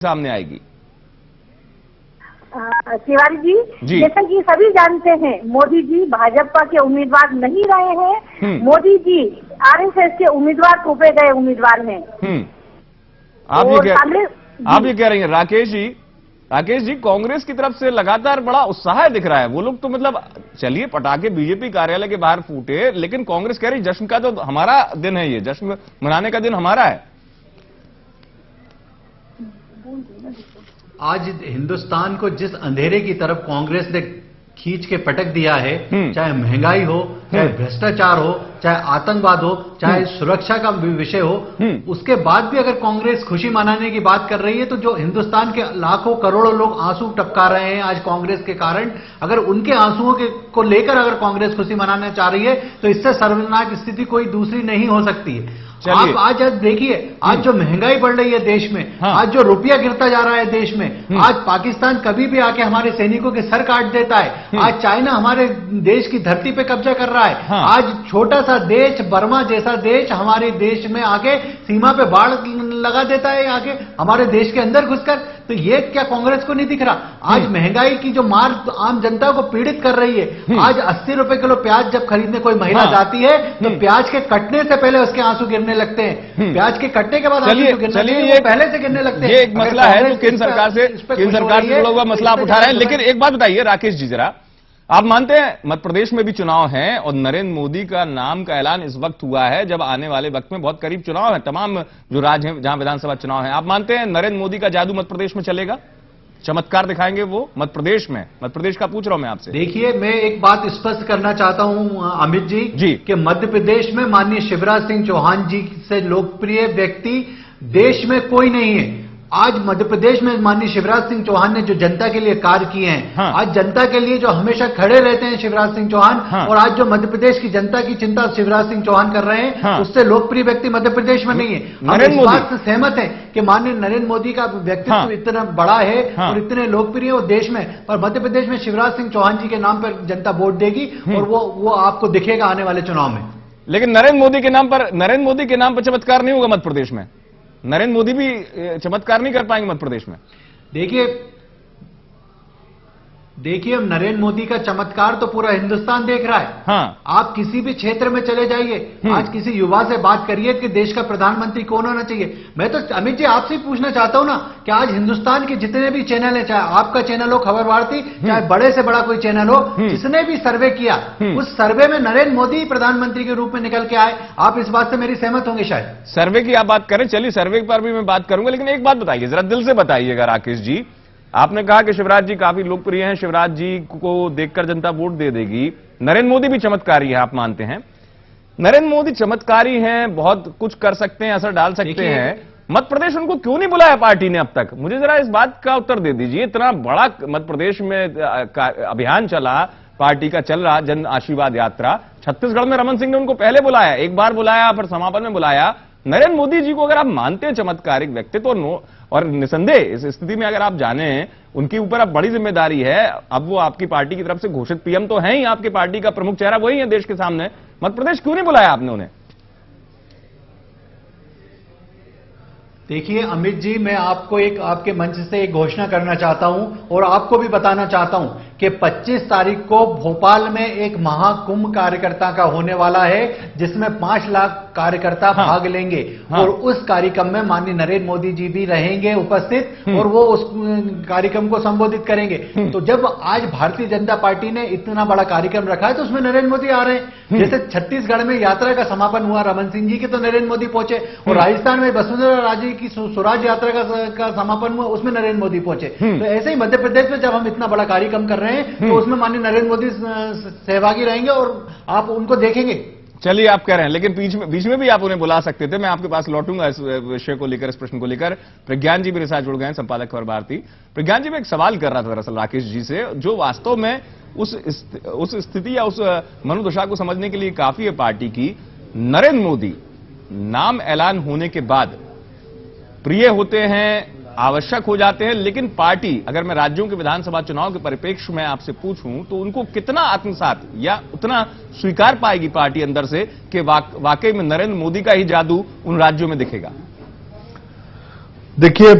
सामने आएगी। तिवारी जी, जैसा कि सभी जानते हैं, मोदी जी भाजपा के उम्मीदवार नहीं रहे हैं। मोदी जी आरएसएस के उम्मीदवार थोपे गए उम्मीदवार हैं। आप ये कह रही हैं राकेश जी, कांग्रेस की तरफ से लगातार बड़ा उत्साह दिख रहा है। वो लोग तो मतलब चलिए पटाखे बीजेपी कार्यालय के बाहर फूटे, लेकिन कांग्रेस कह रही जश्न का तो हमारा दिन है, ये जश्न मनाने का दिन हमारा है। आज हिंदुस्तान को जिस अंधेरे की तरफ कांग्रेस ने खींच के पटक दिया है, चाहे महंगाई हो, चाहे भ्रष्टाचार हो, चाहे आतंकवाद हो, चाहे सुरक्षा का विषय हो, उसके बाद भी अगर कांग्रेस खुशी मनाने की बात कर रही है, तो जो हिंदुस्तान के लाखों करोड़ों लोग आंसू टपका रहे हैं आज कांग्रेस के कारण, अगर उनके आंसुओं को लेकर अगर कांग्रेस खुशी मनाना चाह रही है, तो इससे सर्वनाक स्थिति कोई दूसरी नहीं हो सकती है। आप आज देखिए, आज जो महंगाई बढ़ रही है देश में, आज जो रुपया गिरता जा रहा है देश में, आज पाकिस्तान कभी भी आके हमारे सैनिकों के सर काट देता है, आज चाइना हमारे देश की धरती पे कब्जा कर रहा है, आज छोटा सा देश बर्मा जैसा देश हमारे देश में आके सीमा पे बाढ़ लगा देता है, आके हमारे देश के अंदर घुसकर। तो ये क्या कांग्रेस को नहीं दिख रहा? आज महंगाई की जो मार आम जनता को पीड़ित कर रही है, आज 80 रुपए किलो प्याज जब खरीदने कोई महिला जाती है, तो प्याज के कटने से पहले उसके आंसू गिरने लगते हैं, प्याज के कटने के बाद चलिए पहले से गिरने लगते हैं। ये एक मसला है जो केंद्र सरकार से जुड़ा हुआ मसला आप उठा रहे हैं। लेकिन एक बात बताइए राकेश जी, जरा आप मानते हैं मध्य प्रदेश में भी चुनाव हैं और नरेंद्र मोदी का नाम का ऐलान इस वक्त हुआ है जब आने वाले वक्त में बहुत करीब चुनाव है, तमाम जो राज्य हैं जहां विधानसभा चुनाव है, आप मानते हैं नरेंद्र मोदी का जादू मध्य प्रदेश में चलेगा? चमत्कार दिखाएंगे वो मध्य प्रदेश में? मध्य प्रदेश का पूछ रहा हूं मैं आपसे। देखिए, मैं एक बात स्पष्ट करना चाहता हूं अमित जी कि मध्य प्रदेश में माननीय शिवराज सिंह चौहान जी से लोकप्रिय व्यक्ति देश में कोई नहीं है। आज मध्य प्रदेश में माननीय शिवराज सिंह चौहान ने जो जनता के लिए कार्य किए हैं, आज जनता के लिए जो हमेशा खड़े रहते हैं शिवराज सिंह चौहान, और आज जो मध्य प्रदेश की जनता की चिंता शिवराज सिंह चौहान कर रहे हैं, उससे लोकप्रिय व्यक्ति मध्य प्रदेश में नहीं है। हम इस बात से सहमत हैं कि माननीय नरेंद्र मोदी का व्यक्तित्व इतना बड़ा है और इतने लोकप्रिय हो देश में, पर मध्य प्रदेश में शिवराज सिंह चौहान जी के नाम पर जनता वोट देगी और वो आपको दिखेगा आने वाले चुनाव में। लेकिन नरेंद्र मोदी के नाम पर चमत्कार नहीं होगा मध्य प्रदेश में। नरेंद्र मोदी भी चमत्कार नहीं कर पाएंगे मध्य प्रदेश में। देखिए नरेंद्र मोदी का चमत्कार तो पूरा हिंदुस्तान देख रहा है। आप किसी भी क्षेत्र में चले जाइए, आज किसी युवा से बात करिए कि देश का प्रधानमंत्री कौन होना चाहिए। मैं तो अमित जी आपसे पूछना चाहता हूं ना कि आज हिंदुस्तान के जितने भी चैनल है, चाहे आपका चैनल हो खबर भारती, चाहे बड़े से बड़ा कोई चैनल हो, जिसने भी सर्वे किया, उस सर्वे में नरेंद्र मोदी प्रधानमंत्री के रूप में निकल के आए। आप इस बात से मेरी सहमत होंगे शायद। सर्वे की आप बात करें, चलिए सर्वे पर भी मैं बात करूंगा, लेकिन एक बात बताइए, जरा दिल से बताइएगा राकेश जी, आपने कहा कि शिवराज जी काफी लोकप्रिय हैं, शिवराज जी को देखकर जनता वोट दे देगी। नरेंद्र मोदी भी चमत्कारी है, आप मानते हैं? नरेंद्र मोदी चमत्कारी हैं, बहुत कुछ कर सकते हैं, असर डाल सकते हैं। मध्य प्रदेश उनको क्यों नहीं बुलाया पार्टी ने अब तक? मुझे जरा इस बात का उत्तर दे दीजिए। इतना बड़ा मध्य प्रदेश में अभियान चला, पार्टी का चल रहा जन आशीर्वाद यात्रा, छत्तीसगढ़ में रमन सिंह ने उनको पहले बुलाया, एक बार बुलाया, फिर समापन में बुलाया। नरेंद्र मोदी जी को अगर आप मानते हैं चमत्कारिक व्यक्तित्व, तो और निसंदेह इस स्थिति में अगर आप जाने उनके ऊपर अब बड़ी जिम्मेदारी है, अब वो आपकी पार्टी की तरफ से घोषित पीएम तो हैं ही, आपकी पार्टी का प्रमुख चेहरा वही है देश के सामने, मध्य प्रदेश क्यों नहीं बुलाया आपने उन्हें? देखिए अमित जी, मैं आपको आपके मंच से एक घोषणा करना चाहता हूं और आपको भी बताना चाहता हूं कि 25 तारीख को भोपाल में एक महाकुंभ कार्यकर्ता का होने वाला है, जिसमें 5 लाख कार्यकर्ता भाग लेंगे। और उस कार्यक्रम में माननीय नरेंद्र मोदी जी भी रहेंगे उपस्थित और वो उस कार्यक्रम को संबोधित करेंगे। तो जब आज भारतीय जनता पार्टी ने इतना बड़ा कार्यक्रम रखा है, तो उसमें नरेंद्र मोदी आ रहे हैं। जैसे छत्तीसगढ़ में यात्रा का समापन हुआ रमन सिंह जी के, तो नरेंद्र मोदी पहुंचे, और राजस्थान में वसुंधरा राजे की स्वराज यात्रा का समापन हुआ, उसमें नरेंद्र मोदी पहुंचे। तो ऐसे ही मध्य प्रदेश में जब हम इतना बड़ा कार्यक्रम कर रहे हैं, तो उसमें माननीय नरेंद्र मोदी सहभागी रहेंगे और आप उनको देखेंगे। चलिए आप कह रहे हैं, लेकिन बीच में भी आप उन्हें बुला सकते थे। मैं आपके पास लौटूंगा इस विषय को लेकर, इस प्रश्न को लेकर। प्रज्ञान जी मेरे साथ जुड़ गए हैं, संपादक खबर भारती। प्रज्ञान जी, मैं एक सवाल कर रहा था दरअसल राकेश जी से, जो वास्तव में उस स्थिति या उस मनोदशा को समझने के लिए काफी है पार्टी की। नरेंद्र मोदी नाम ऐलान होने के बाद प्रिय होते हैं, आवश्यक हो जाते हैं, लेकिन पार्टी, अगर मैं राज्यों के विधानसभा चुनाव के परिप्रेक्ष्य में आपसे पूछूं, तो उनको कितना आत्मसात या उतना स्वीकार पाएगी पार्टी अंदर से कि वाकई में नरेंद्र मोदी का ही जादू उन राज्यों में दिखेगा? देखिए